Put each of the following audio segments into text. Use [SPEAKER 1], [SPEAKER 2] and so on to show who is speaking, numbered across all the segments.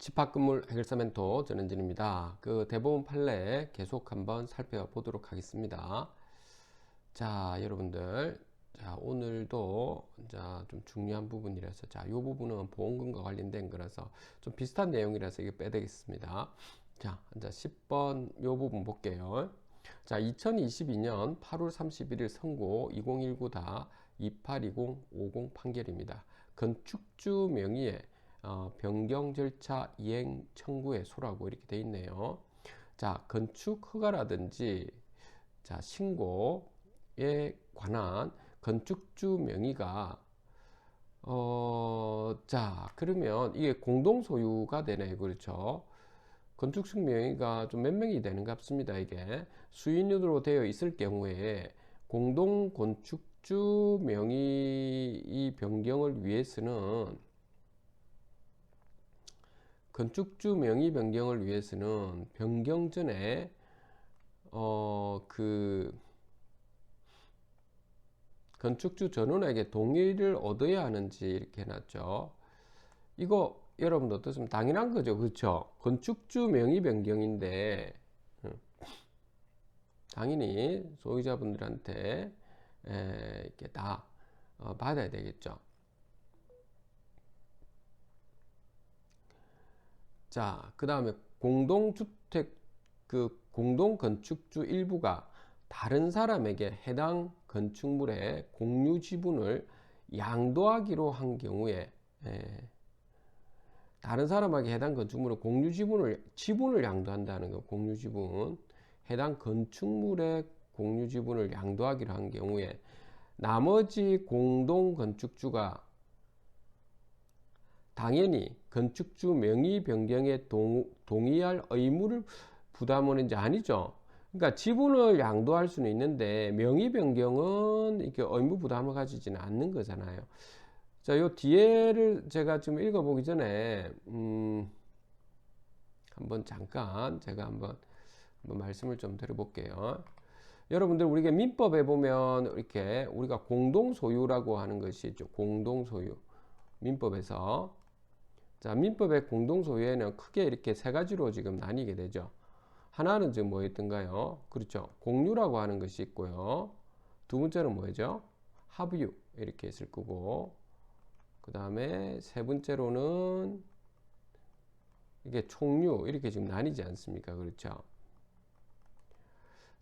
[SPEAKER 1] 집합건물 해결사 멘토 전현진입니다. 그 대법원 판례 계속 한번 살펴보도록 하겠습니다. 자, 여러분들. 자, 오늘도 좀 중요한 부분이라서, 이 부분은 보험금과 관련된 거라서 좀 비슷한 내용이라서 이거 빼되겠습니다. 자, 10번 요 부분 볼게요. 자, 2022년 8월 31일 선고 2019-282050 판결입니다. 건축주 명의의 변경 절차 이행 청구의 소라고 이렇게 돼 있네요. 자, 건축 허가라든지 자, 신고에 관한 건축주 명의가 자, 그러면 이게 공동 소유가 되네요. 그렇죠? 건축주 명의가 좀 몇 명이 되는 것 같습니다. 이게 수인으로 되어 있을 경우에 공동 건축주 명의 변경을 위해서는 건축주 명의 변경을 위해서는 변경 전에 건축주 전원에게 동의를 얻어야 하는지 이렇게 해놨죠. 이거 여러분도 어떻습니까? 당연한 거죠. 그렇죠? 건축주 명의 변경인데 당연히 소유자분들한테 이렇게 다 받아야 되겠죠. 자, 그 다음에 공동주택, 공동건축주 일부가 다른 사람에게 해당 건축물의 공유 지분을 양도하기로 한 경우에, 다른 사람에게 해당 건축물의 공유 지분을 양도한다는 거, 공유 지분. 해당 건축물의 공유 지분을 양도하기로 한 경우에, 나머지 공동건축주가 당연히 건축주 명의 변경에 동의할 의무를 부담하는지 아니죠. 그러니까 지분을 양도할 수는 있는데 명의 변경은 이렇게 의무 부담을 가지지는 않는 거잖아요. 자, 요 뒤에를 제가 좀 읽어보기 전에 한번 잠깐 제가 한번 말씀을 좀 드려볼게요. 여러분들 우리가 민법에 보면 이렇게 우리가 공동 소유라고 하는 것이 있죠. 공동 소유. 민법에서 자, 민법의 공동소유에는 크게 이렇게 세 가지로 지금 나뉘게 되죠. 하나는 지금 뭐였던가요? 그렇죠. 공유라고 하는 것이 있고요. 두 번째는 뭐죠? 합유 이렇게 있을 거고, 그 다음에 세 번째로는 이게 총유 이렇게 지금 나뉘지 않습니까? 그렇죠.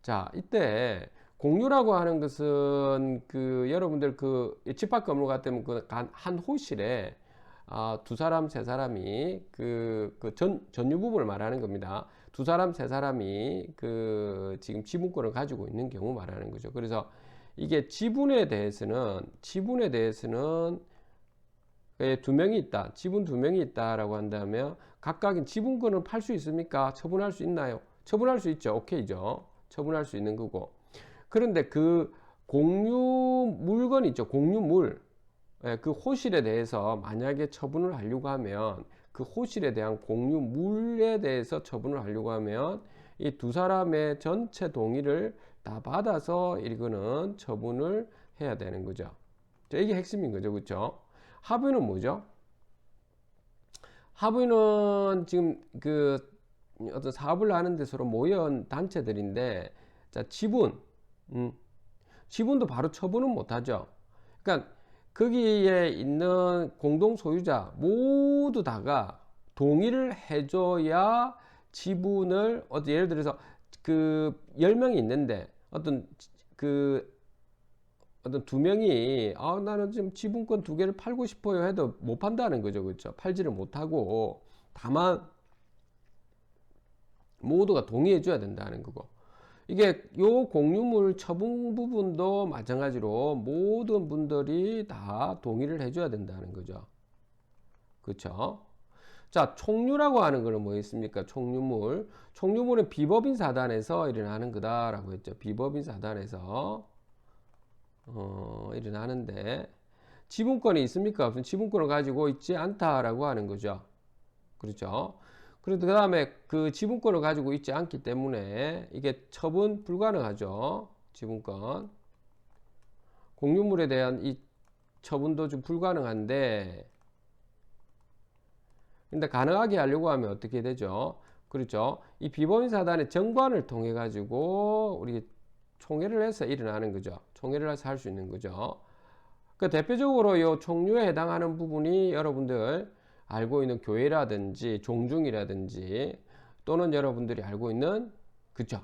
[SPEAKER 1] 자, 이때 공유라고 하는 것은 여러분들 집합 건물 같으면 한 호실에 두 사람, 세 사람이 전유 부분을 말하는 겁니다. 두 사람, 세 사람이 지금 지분권을 가지고 있는 경우 말하는 거죠. 그래서 이게 지분에 대해서는 두 명이 있다. 지분 두 명이 있다라고 한다면 각각의 지분권을 팔 수 있습니까? 처분할 수 있나요? 처분할 수 있죠. 오케이죠. 처분할 수 있는 거고. 그런데 공유 물건 있죠. 공유물. 그 호실에 대해서 만약에 처분을 하려고 하면 그 호실에 대한 공유물에 대해서 처분을 하려고 하면 이 두 사람의 전체 동의를 다 받아서 이거는 처분을 해야 되는 거죠. 이게 핵심인 거죠. 그렇죠? 합의는 뭐죠? 합의는 지금 어떤 사업을 하는데 서로 모여온 단체들인데, 자, 지분도 바로 처분은 못하죠. 그러니까 거기에 있는 공동 소유자 모두 다가 동의를 해줘야 지분을, 예를 들어서 10명이 있는데 어떤 두 명이 나는 지금 지분권 두 개를 팔고 싶어요 해도 못 판다는 거죠. 그렇죠? 팔지를 못하고 다만 모두가 동의해 줘야 된다는 거고, 이게 요 공유물 처분 부분도 마찬가지로 모든 분들이 다 동의를 해줘야 된다는 거죠. 그렇죠? 자, 총류라고 하는 거는 뭐였습니까? 총유물은 비법인 사단에서 일어나는 거다라고 했죠. 비법인 사단에서 일어나는데 지분권이 있습니까? 없습니까? 지분권을 가지고 있지 않다라고 하는 거죠. 그렇죠? 그리고 그 다음에 지분권을 가지고 있지 않기 때문에 이게 처분 불가능하죠. 지분권. 공유물에 대한 이 처분도 좀 불가능한데, 근데 가능하게 하려고 하면 어떻게 되죠? 그렇죠. 이 비범위사단의 정관을 통해 가지고 우리 총회를 해서 일어나는 거죠. 총회를 해서 할 수 있는 거죠. 그 대표적으로 이 총류에 해당하는 부분이 여러분들 알고 있는 교회라든지 종중이라든지 또는 여러분들이 알고 있는 그죠?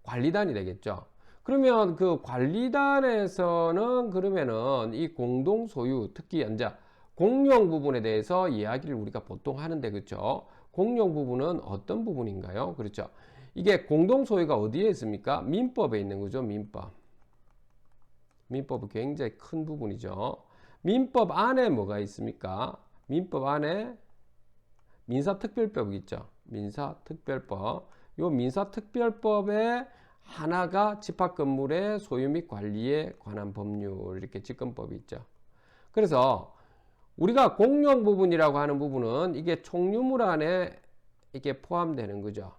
[SPEAKER 1] 관리단이 되겠죠. 그러면 그 관리단에서는 그러면은 이 공동 소유 특히 이제 공용 부분에 대해서 이야기를 우리가 보통 하는데 그렇죠? 공용 부분은 어떤 부분인가요? 그렇죠? 이게 공동 소유가 어디에 있습니까? 민법에 있는 거죠. 민법. 민법은 굉장히 큰 부분이죠. 민법 안에 뭐가 있습니까? 민법 안에 민사특별법이 있죠. 민사특별법. 요 민사특별법에 하나가 집합건물의 소유 및 관리에 관한 법률 이렇게 집권법이 있죠. 그래서 우리가 공용 부분이라고 하는 부분은 이게 총유물 안에 이게 포함되는 거죠.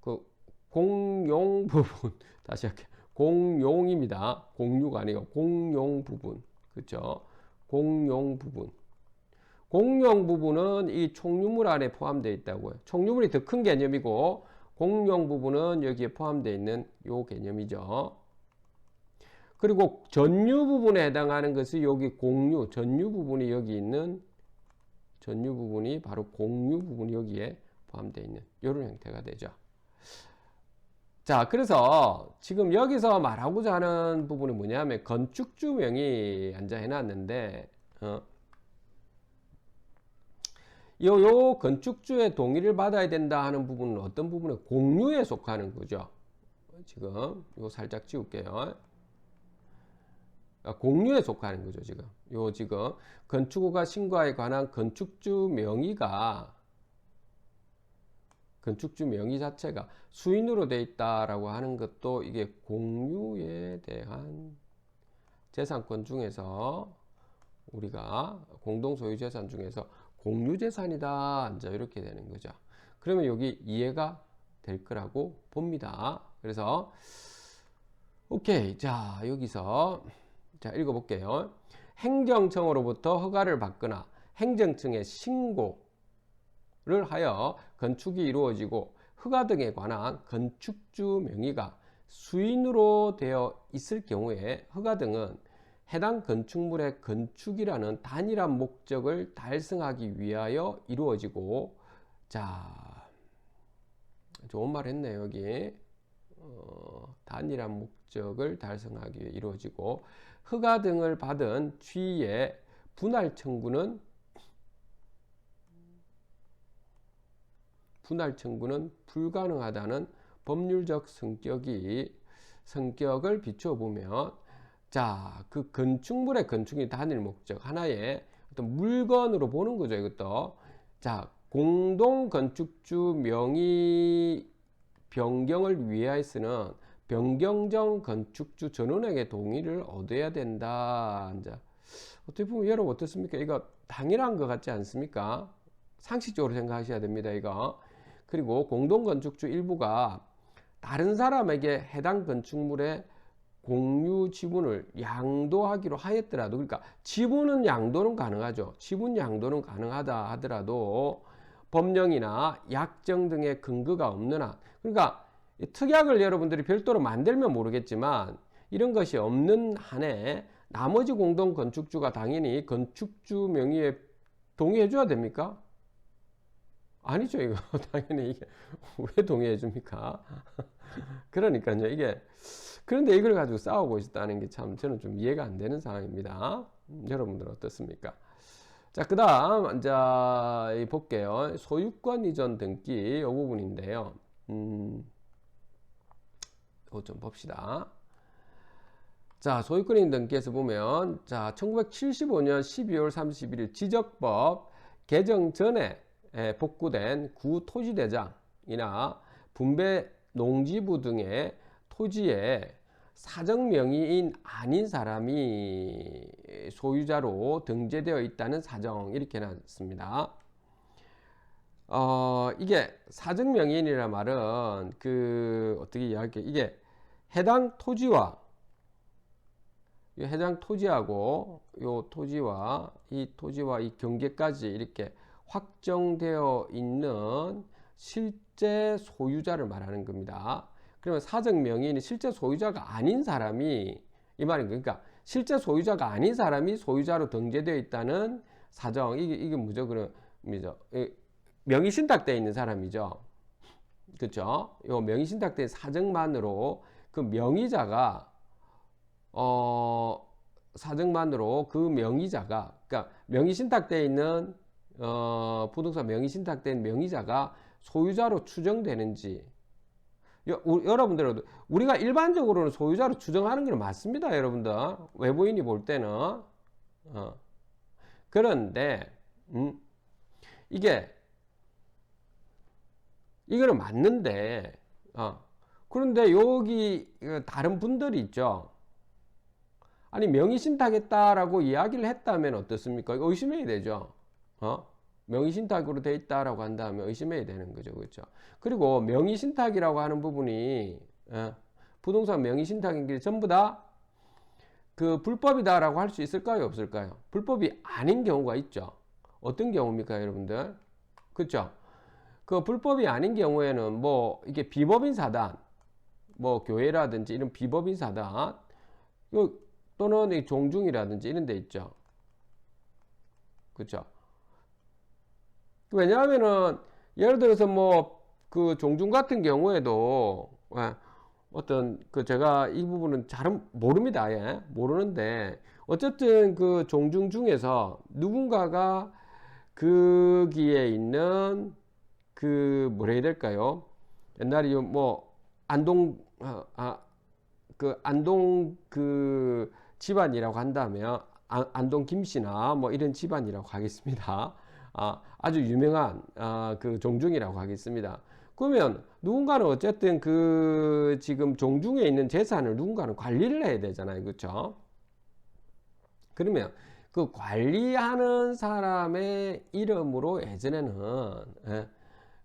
[SPEAKER 1] 그 공용 부분 다시 할게요. 공용입니다. 공유가 아니고 공용 부분. 그렇죠? 공용 부분. 공용 부분은 이 총유물 안에 포함되어 있다고요. 총유물이 더 큰 개념이고 공용 부분은 여기에 포함되어 있는 요 개념이죠. 그리고 전유 부분에 해당하는 것이 여기 공유, 전유 부분이 여기 있는 전유 부분이 바로 공유 부분이 여기에 포함되어 있는 이런 형태가 되죠. 자, 그래서 지금 여기서 말하고자 하는 부분이 뭐냐면 건축주명이 앉아 해놨는데 요 건축주의 동의를 받아야 된다 하는 부분은 어떤 부분에 공유에 속하는 거죠. 지금 요 살짝 지울게요. 공유에 속하는 거죠. 지금 건축허가 신고에 관한 건축주 명의가 건축주 명의 자체가 수인으로 되어 있다라고 하는 것도 이게 공유에 대한 재산권 중에서 우리가 공동소유 재산 중에서 공유재산이다 이제 이렇게 되는 거죠. 그러면 여기 이해가 될 거라고 봅니다. 그래서 오케이, 자 여기서 자 읽어볼게요. 행정청으로부터 허가를 받거나 행정청에 신고를 하여 건축이 이루어지고 허가 등에 관한 건축주 명의가 수인으로 되어 있을 경우에 허가 등은 해당 건축물의 건축이라는 단일한 목적을 달성하기 위하여 이루어지고 자 좋은 말 했네요. 여기 단일한 목적을 달성하기 위해 이루어지고 허가 등을 받은 취의 분할 청구는 불가능하다는 법률적 성격을 비추어 보면 자, 그 건축물의 건축이 단일 목적 하나의 어떤 물건으로 보는 거죠. 이것도 자 공동 건축주 명의 변경을 위하여서는 변경 전 건축주 전원에게 동의를 얻어야 된다. 이제 어떻게 보면 여러분 어떻습니까? 이거 당연한 것 같지 않습니까? 상식적으로 생각하셔야 됩니다. 이거 그리고 공동 건축주 일부가 다른 사람에게 해당 건축물의 공유 지분을 양도하기로 하였더라도 그러니까 지분은 양도는 가능하죠. 지분 양도는 가능하다 하더라도 법령이나 약정 등의 근거가 없는 한 그러니까 특약을 여러분들이 별도로 만들면 모르겠지만 이런 것이 없는 한에 나머지 공동 건축주가 당연히 건축주 명의에 동의해 줘야 됩니까? 아니죠. 이거 당연히 이게 왜 동의해 줍니까? 그러니까요. 이게 그런데 이걸 가지고 싸우고 있다는 게 참 저는 좀 이해가 안 되는 상황입니다. 여러분들 어떻습니까? 자, 그 다음 이제 볼게요. 소유권 이전 등기 이 부분인데요. 이거 좀 봅시다. 자, 소유권 이전 등기에서 보면 자 1975년 12월 31일 지적법 개정 전에 복구된 구토지대장이나 분배 농지부 등의 토지에 사정명의인 아닌 사람이 소유자로 등재되어 있다는 사정 이렇게 놨습니다. 이게 사정명의인이란 말은 그 어떻게 이야기해 이게 해당 토지와 해당 토지하고 요 토지와 이 경계까지 이렇게 확정되어 있는 실제 소유자를 말하는 겁니다. 그러면 사적 명의인이 실제 소유자가 아닌 사람이 이 말인 거예요. 그러니까 실제 소유자가 아닌 사람이 소유자로 등재되어 있다는 사정. 이게 뭐죠? 그럼이죠. 명의 신탁되어 있는 사람이죠. 그렇죠? 요 명의 신탁된 사정만으로 그 명의자가 사정만으로 그 명의자가, 그러니까 명의 신탁되어 있는 부동산 명의 신탁된 명의자가 소유자로 추정되는지. 여러분들, 우리가 일반적으로는 소유자로 추정하는 건 맞습니다, 여러분들. 외부인이 볼 때는. 그런데 이거는 맞는데, 그런데 여기 다른 분들이 있죠. 아니, 명의신탁했다라고 이야기를 했다면 어떻습니까? 의심해야 되죠. 명의신탁으로 돼 있다라고 한다면 의심해야 되는 거죠. 그렇죠? 그리고 명의신탁이라고 하는 부분이, 부동산 명의신탁인 게 전부 다 그 불법이다라고 할 수 있을까요? 없을까요? 불법이 아닌 경우가 있죠. 어떤 경우입니까, 여러분들? 그렇죠? 그 불법이 아닌 경우에는 뭐 이게 비법인 사단, 뭐 교회라든지 이런 비법인 사단, 또는 이 종중이라든지 이런 데 있죠. 그렇죠? 왜냐하면은 예를 들어서 뭐 그 종중 같은 경우에도 어떤 그 제가 이 부분은 잘 모릅니다. 아예 모르는데 어쨌든 그 종중 중에서 누군가가 거기에 있는 그 뭐라 해야 될까요? 옛날에 뭐 안동 그 안동 그 집안이라고 한다면 안동 김씨나 뭐 이런 집안이라고 하겠습니다. 아주 유명한 그 종중이라고 하겠습니다. 그러면 누군가는 어쨌든 그 지금 종중에 있는 재산을 누군가는 관리를 해야 되잖아요. 그렇죠? 그러면 그 관리하는 사람의 이름으로 예전에는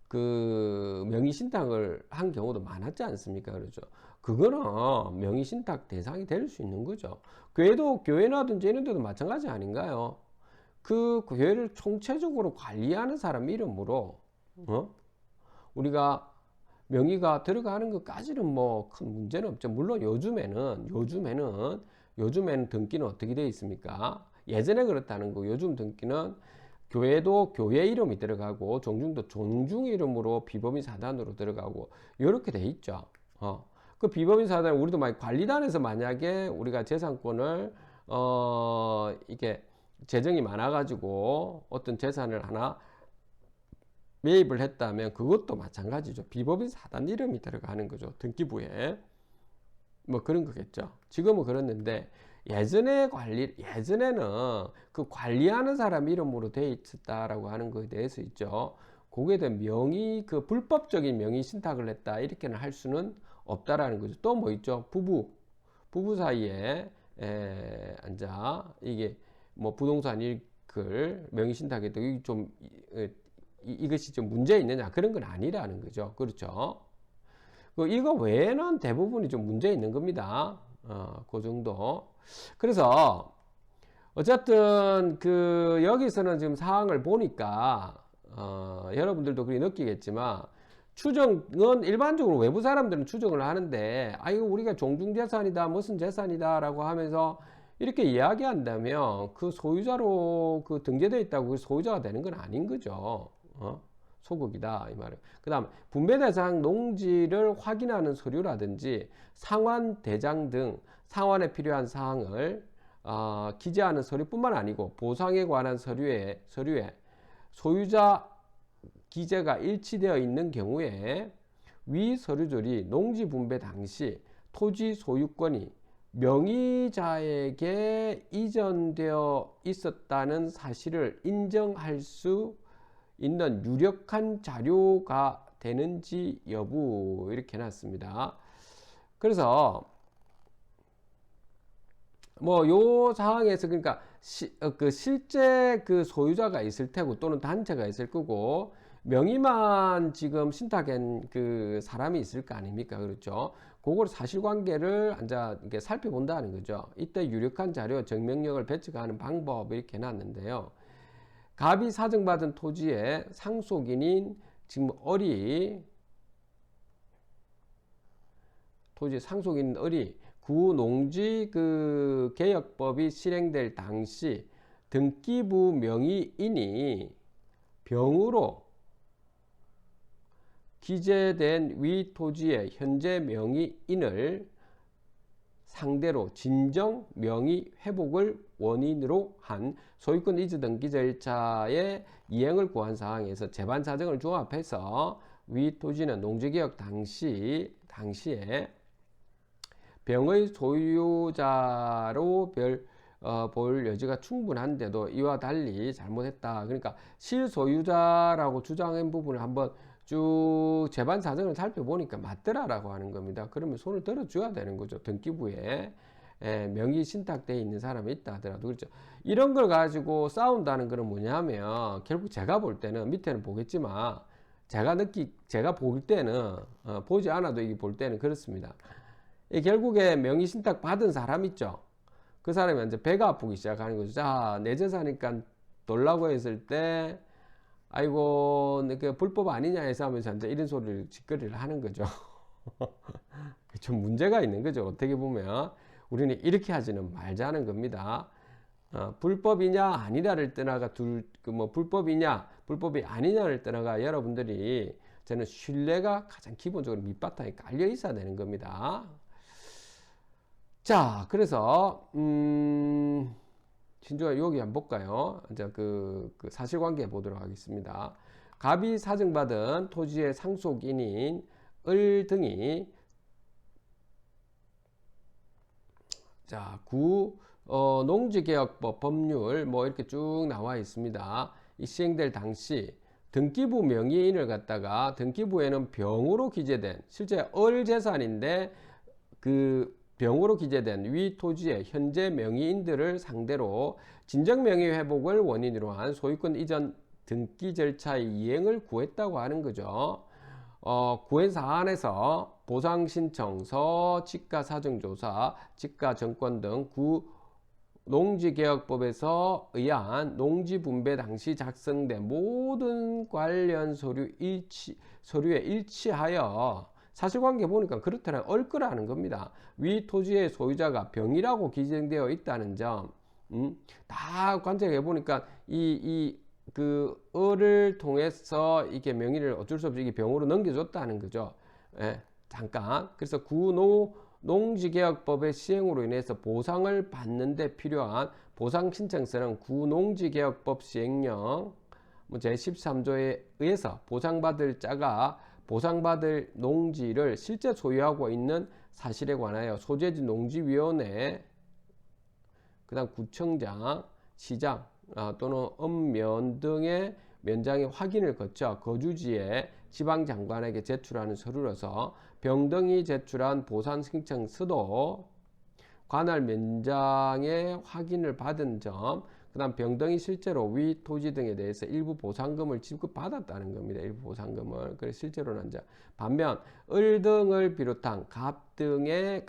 [SPEAKER 1] 그 명의신탁을 한 경우도 많았지 않습니까? 그렇죠? 그거는 명의신탁 대상이 될 수 있는 거죠. 교회나든지 이런 데도 마찬가지 아닌가요? 그 교회를 총체적으로 관리하는 사람 이름으로 우리가 명의가 들어가는 것까지는 뭐 큰 문제는 없죠. 물론 요즘에는 등기는 어떻게 되어 있습니까? 예전에 그렇다는 거. 요즘 등기는 교회도 교회 이름이 들어가고 종중도 종중 이름으로 비법인 사단으로 들어가고 이렇게 돼 있죠. 그 비법인 사단 우리도 관리단에서 만약에 우리가 재산권을 이게 재정이 많아가지고 어떤 재산을 하나 매입을 했다면 그것도 마찬가지죠. 비법인 사단 이름이 들어가는 거죠. 등기부에. 뭐 그런 거겠죠. 지금은 그렇는데 예전에는 그 관리하는 사람 이름으로 돼 있었다라고 하는 거에 대해서 있죠. 거기에 대한 그 불법적인 명의 신탁을 했다. 이렇게는 할 수는 없다라는 거죠. 또 뭐 있죠? 부부 사이에 앉아 이게 뭐 부동산 일을 명의 신탁해도 이것이 좀 문제 있느냐 그런 건 아니라는 거죠. 그렇죠? 이거 외에는 대부분이 좀 문제 있는 겁니다. 그 정도. 그래서 어쨌든 그 여기서는 지금 사항을 보니까 여러분들도 그리 느끼겠지만 추정은 일반적으로 외부 사람들은 추정을 하는데 이거 우리가 종중재산이다 무슨 재산이다 라고 하면서 이렇게 이야기한다면 그 소유자로 그 등재되어 있다고 그 소유자가 되는 건 아닌 거죠. 소극이다 이 말이에요. 그 다음 분배 대상 농지를 확인하는 서류라든지 상환 대장 등 상환에 필요한 사항을 기재하는 서류뿐만 아니고 보상에 관한 서류에 소유자 기재가 일치되어 있는 경우에 위 서류들이 농지 분배 당시 토지 소유권이 명의자에게 이전되어 있었다는 사실을 인정할 수 있는 유력한 자료가 되는지 여부 이렇게 해놨습니다. 그래서 뭐 요 상황에서 그러니까 실제 그 소유자가 있을 테고 또는 단체가 있을 거고 명의만 지금 신탁한 그 사람이 있을 거 아닙니까? 그렇죠? 그걸 사실관계를 앉아 이렇게 살펴본다는 거죠. 이때 유력한 자료, 증명력을 배치하는 방법 이렇게 해놨는데요. 갑이 사정받은 토지의 상속인인 지금 토지 상속인 을이 구농지 그 개혁법이 실행될 당시 등기부 명의인이 병으로 기재된 위 토지의 현재 명의인을 상대로 진정 명의 회복을 원인으로 한 소유권 이주 등기 절차의 이행을 구한 사항에서 재반 사정을 종합해서 위 토지는 농지개혁 당시에 병의 소유자로 볼 여지가 충분한데도 이와 달리 잘못했다. 그러니까 실소유자라고 주장한 부분을 한번 쭉 재반 사정을 살펴보니까 맞더라라고 하는 겁니다. 그러면 손을 들어줘야 되는 거죠. 등기부에 명의 신탁되어 있는 사람이 있다 하더라도. 그렇죠. 이런 걸 가지고 싸운다는 것은 뭐냐면 결국 제가 볼 때는 밑에는 보겠지만 제가 볼 때는 보지 않아도 이게 볼 때는 그렇습니다. 결국에 명의 신탁 받은 사람 있죠. 그 사람이 이제 배가 아프기 시작하는 거죠. 자, 내 재산이니까 놀라고 했을 때 아이고 그 불법 아니냐 해서 하면서 이제 이런 소리를 짓거리를 하는 거죠. 좀 문제가 있는 거죠. 어떻게 보면 우리는 이렇게 하지는 말자는 겁니다. 불법이냐 아니냐를 떠나가 불법이냐 불법이 아니냐를 떠나가 여러분들이 저는 신뢰가 가장 기본적으로 밑바탕에 깔려 있어야 되는 겁니다. 자, 그래서 신중하게 여기 한번 볼까요? 이제 그 사실관계 보도록 하겠습니다. 갑이 사정받은 토지의 상속인인 을 등이 자, 농지개혁법 법률 뭐 이렇게 쭉 나와 있습니다. 이 시행될 당시 등기부 명의인을 갖다가 등기부에는 병으로 기재된 실제 을 재산인데 그 병으로 기재된 위 토지의 현재 명의인들을 상대로 진정 명의 회복을 원인으로 한 소유권 이전 등기 절차의 이행을 구했다고 하는 거죠. 구현 사안에서 보상신청서, 지가사정조사, 지가정권 등 농지개혁법에서 의한 농지분배 당시 작성된 모든 관련 서류에 일치하여 사실관계 보니까 그렇더라 얽거라는 겁니다. 위 토지의 소유자가 병이라고 기재되어 있다는 점, 다 관찰해 보니까 그 을을 통해서 이게 명의를 어쩔 수 없이 이게 병으로 넘겨줬다는 거죠. 예, 잠깐. 그래서 농지개혁법의 시행으로 인해서 보상을 받는데 필요한 보상신청서는 구농지개혁법 시행령 제13조에 의해서 보상받을 자가 보상받을 농지를 실제 소유하고 있는 사실에 관하여 소재지 농지위원회, 그 다음 구청장, 시장 또는 읍면 등의 면장의 확인을 거쳐 거주지에 지방장관에게 제출하는 서류로서 병등이 제출한 보상신청서도 관할 면장의 확인을 받은 점, 그 다음 병등이 실제로 위 토지 등에 대해서 일부 보상금을 지급받았다는 겁니다. 일부 보상금을. 그래서 실제로는 이제 반면 을 등을 비롯한 갑의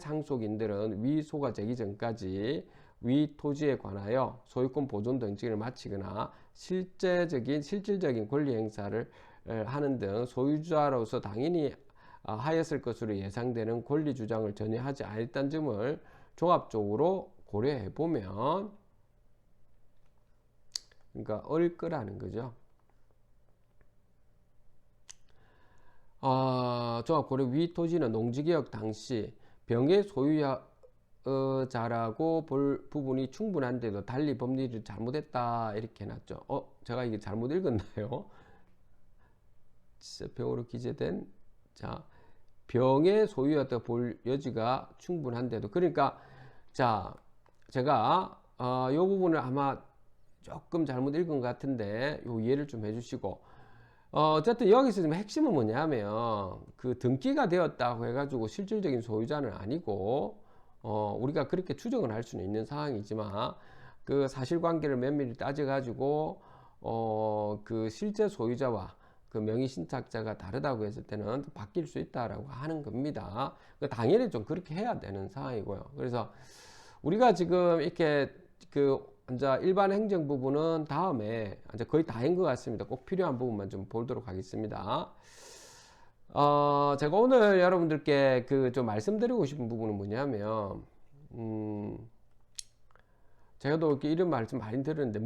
[SPEAKER 1] 상속인들은 위 소가 되기 전까지 위 토지에 관하여 소유권 보존 등기를 마치거나 실질적인 권리 행사를 하는 등 소유자로서 당연히 하였을 것으로 예상되는 권리 주장을 전혀 하지 않았다는 점을 종합적으로 고려해 보면, 그러니까 얽거라는 거죠. 종합고려 위 토지는 농지개혁 당시 병의 소유자라고 볼 부분이 충분한데도 달리 법리를 잘못했다 이렇게 해놨죠. 제가 이게 잘못 읽었나요? 병으로 기재된 병의 소유였다 볼 여지가 충분한데도, 그러니까 자 제가 이 부분을 아마 조금 잘못 읽은 것 같은데 요 이해를 좀 해주시고, 어쨌든 여기서 지금 핵심은 뭐냐면 그 등기가 되었다고 해가지고 실질적인 소유자는 아니고 우리가 그렇게 추정을 할 수는 있는 상황이지만 그 사실관계를 면밀히 따져가지고 그 실제 소유자와 그 명의신탁자가 다르다고 했을 때는 바뀔 수 있다라고 하는 겁니다. 당연히 좀 그렇게 해야 되는 상황이고요. 그래서 우리가 지금 이렇게 그 이제 일반 행정 부분은 다음에 이제 거의 다 한 것 같습니다. 꼭 필요한 부분만 좀 보도록 하겠습니다. 제가 오늘 여러분들께 그 좀 말씀드리고 싶은 부분은 뭐냐면, 제가 또 이렇게 이런 말씀 많이 들었는데,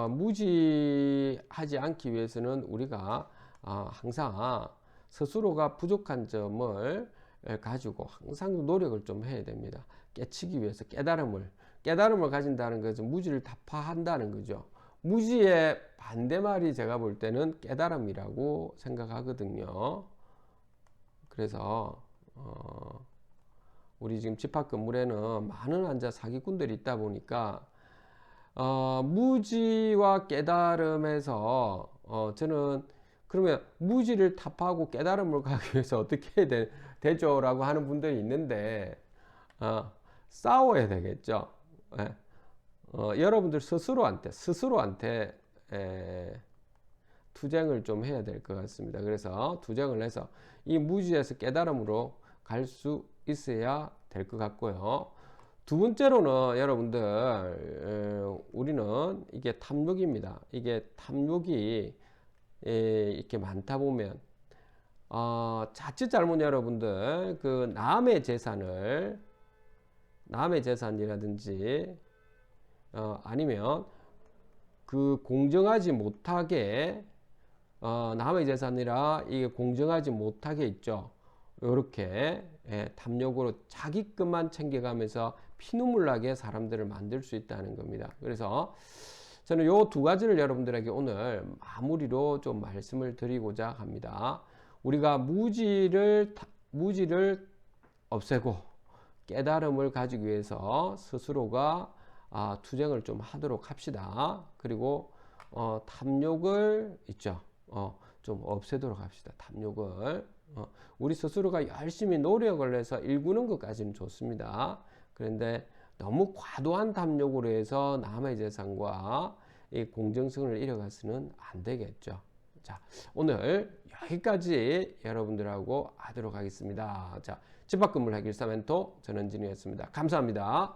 [SPEAKER 1] 무지하지 않기 위해서는 우리가 항상 스스로가 부족한 점을 가지고 항상 노력을 좀 해야 됩니다. 깨치기 위해서 깨달음을 가진다는 것은 무지를 타파한다는 거죠. 무지의 반대말이 제가 볼 때는 깨달음이라고 생각하거든요. 그래서 우리 지금 집합 건물에는 많은 환자 사기꾼들이 있다 보니까 무지와 깨달음에서 저는 그러면 무지를 타파하고 깨달음을 가기 위해서 어떻게 해야 되죠? 라고 하는 분들이 있는데 싸워야 되겠죠. 예. 여러분들 스스로한테 투쟁을 좀 해야 될 것 같습니다. 그래서 투쟁을 해서 이 무지에서 깨달음으로 갈 수 있어야 될 것 같고요. 두 번째로는 여러분들 우리는 이게 탐욕입니다. 이게 탐욕이 이렇게 많다 보면 자칫 잘못 여러분들 그 남의 재산이라든지 아니면 그 공정하지 못하게 남의 재산이라 이게 공정하지 못하게 있죠. 이렇게 탐욕으로 자기 것만 챙겨가면서 피눈물 나게 사람들을 만들 수 있다는 겁니다. 그래서 저는 요 두 가지를 여러분들에게 오늘 마무리로 좀 말씀을 드리고자 합니다. 우리가 무지를 없애고 깨달음을 가지기 위해서 스스로가 투쟁을 좀 하도록 합시다. 그리고 탐욕을 좀 없애도록 합시다. 탐욕을 우리 스스로가 열심히 노력을 해서 일구는 것까지는 좋습니다. 그런데 너무 과도한 탐욕으로 해서 남의 재산과 이 공정성을 잃어가서는 안 되겠죠. 자, 오늘 여기까지 여러분들하고 하도록 하겠습니다. 자, 집합건물 해결사 멘토 전원진이었습니다. 감사합니다.